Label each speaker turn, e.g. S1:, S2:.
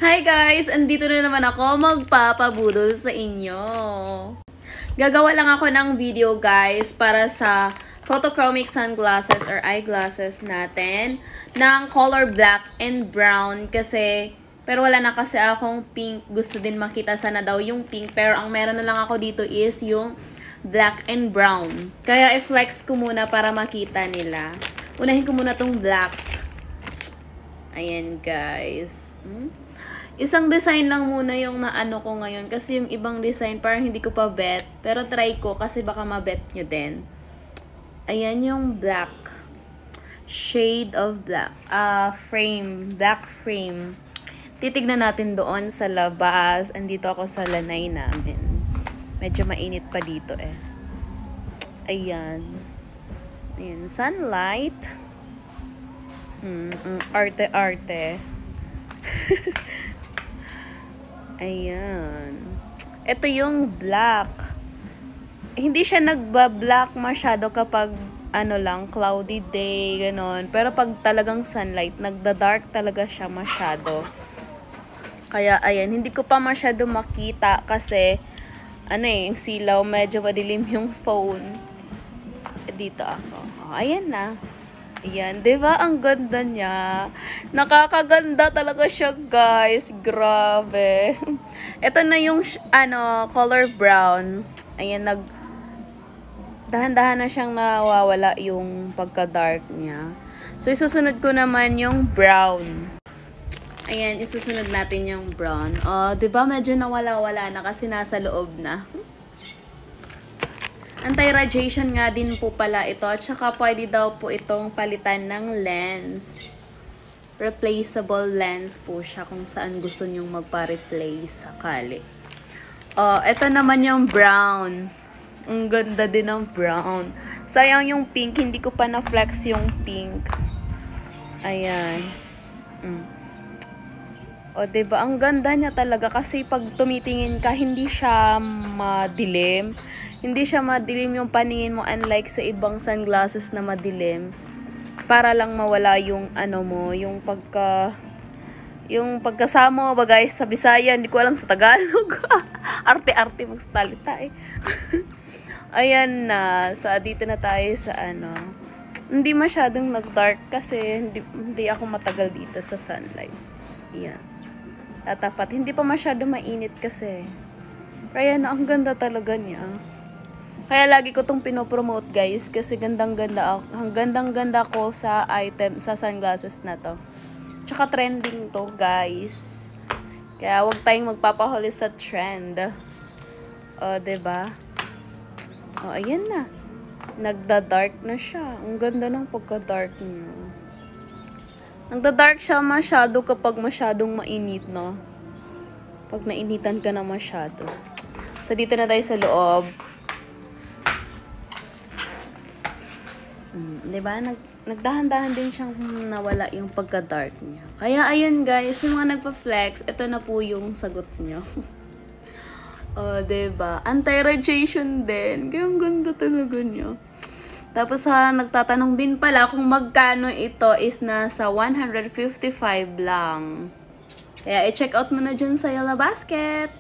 S1: Hi guys! Andito na naman ako magpapabudol sa inyo. Gagawa lang ako ng video guys para sa photochromic sunglasses or eyeglasses natin ng color black and brown kasi pero wala na kasi akong pink. Gusto din makita sana daw yung pink pero ang meron na lang ako dito is yung black and brown. Kaya i-flex ko muna para makita nila. Unahin ko muna tong black. Ayan guys. Isang design lang muna yung naano ko ngayon. Kasi yung ibang design parang hindi ko pa bet. Pero try ko kasi baka mabet nyo din. Ayan yung black. Shade of black. Frame. Black frame. Titignan natin doon sa labas. Andito ako sa lanay namin. Medyo mainit pa dito eh. Ayan. Ayan. Sunlight. Arte-arte. Ayan. Ito yung black. Hindi siya nagba-black masyado kapag ano lang, cloudy day, ganon. Pero pag talagang sunlight, nagda-dark talaga siya masyado. Kaya ayan, hindi ko pa masyado makita kasi ano eh, yung silaw, medyo madilim yung phone. Dito ako. Ayan na. Ayan, diba? Ang ganda niya. Nakakaganda talaga siya, guys. Grabe. Ito na yung, color brown. Ayan, dahan-dahan na siyang nawawala yung pagka-dark niya. So, isusunod ko naman yung brown. Ayan, isusunod natin yung brown. Diba? Medyo nawala-wala na kasi nasa loob na. Anti-radiation nga din po pala ito. At saka pwede daw po itong palitan ng lens. Replaceable lens po siya kung saan gusto nyong magpa-replace sakali. Ito naman yung brown. Ang ganda din ng brown. Sayang yung pink. Hindi ko pa na-flex yung pink. Ayan. Diba? Ang ganda niya talaga kasi pag tumitingin ka, hindi siya madilim. Hindi siya madilim yung paningin mo unlike sa ibang sunglasses na madilim. Para lang mawala yung yung pagkasamo ba guys sa Bisaya, hindi ko alam sa Tagalog. Arte-arte magsalita eh. Ayan na. So dito na tayo sa Hindi masyadong nag-dark kasi hindi ako matagal dito sa sunlight. Ayan. Tatapat. Hindi pa masyado mainit kasi. Kaya ang ganda talaga niya. Kaya lagi ko itong pinopromote guys kasi gandang-ganda ako. Ang gandang-ganda ko sa item, sa sunglasses na to. Tsaka trending to guys. Kaya huwag tayong magpapahuli sa trend. Diba? Ayan na. Nagda-dark na siya. Ang ganda ng pagka-dark niya. Nagda-dark siya masyado kapag masyadong mainit, no? Pag nainitan ka na masyado. So dito na tayo sa loob. Diba? Nagdahan-dahan din siyang nawala yung pagka-dark niya. Kaya ayun guys, yung mga nagpa-flex, ito na po yung sagot niyo. Diba? Anti-radiation din. Kaya ang ganda talaga niya. Tapos nagtatanong din pala kung magkano ito is nasa 155 lang. Kaya i-check out mo na dyan sa Yellow Basket.